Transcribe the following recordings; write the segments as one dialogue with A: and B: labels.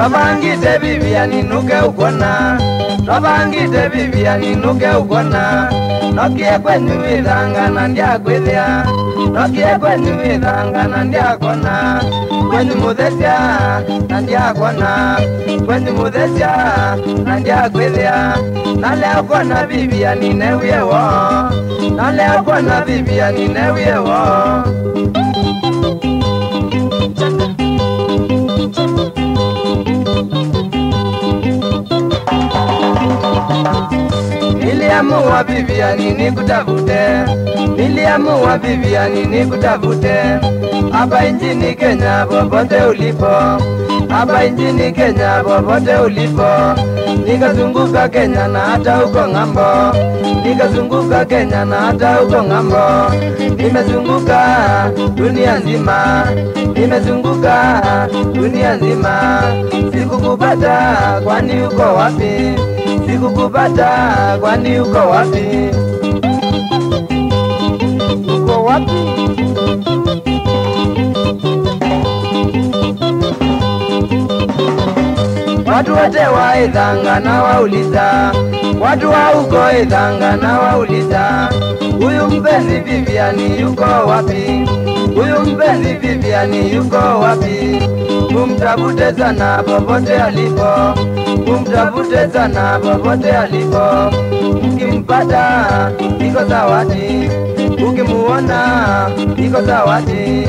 A: Twabangite Viviani nuke ukona, twabangite Viviani nuke ukona. Nokie kwenyu ithangana ndiakwithia, nokie kwenyu ithangana ndiakona. Kwenyu muthesia na ndiakona, kwenyu muthesia na ndiakwithia. Na leo kona Viviani newie wo, na leo kona Viviani newie wo. Niliamua Viviani nikutafute, niliamua Viviani nikutafute. Hapa nchini Kenya popote ulipo, hapa nchini Kenya popote ulipo. Nikazunguka Kenya na hata huko ng'ambo, nikazunguka Kenya na hata huko ng'ambo. Nimezunguka dunia nzima, nimezunguka dunia nzima. Sikukupata kwani uko wapi? Sikukupata kwani uko wapi? Uko wapi? Watu wote wa Ithanga na wauliza, watu wa huko Ithanga na wauliza, huyu mpenzi Viviani yuko wapi? Huyu mpenzi Viviani yuko wapi? Mumtafute sana popote alipo, mumtafute sana popote alipo. Mkimpata iko zawadi, ukimuona iko zawadi.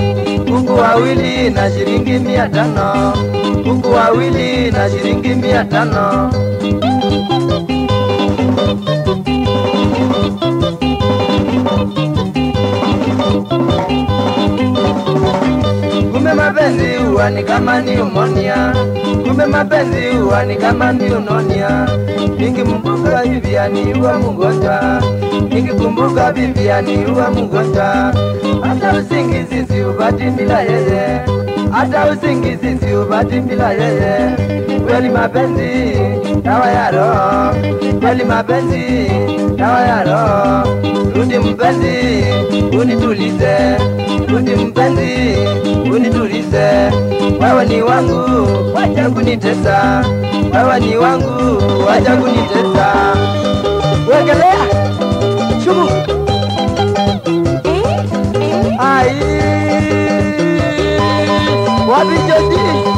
A: Kuku wawili na shilingi 500, kuku wawili na shilingi 500. Kumbe mapenzi huwa ni kama pneumonia, kumbe mapenzi huwa ni kama pneumonia. Nikikumbuka Viviani huwa mgonjwa, nikikumbuka Viviani huwa mgonjwa. Hata usingizi siupati bila yeye, hata usingizi siupati bila yeye. Kweli mapenzi dawa ya roho, kweli mapenzi dawa ya roho. Rudi mpenzi unitulize, rudi mpenzi unitulize. Wewe ni wangu wacha kunitesa, wewe ni wangu wacha kunitesa. Wegelea shubu ai wapi Jodi?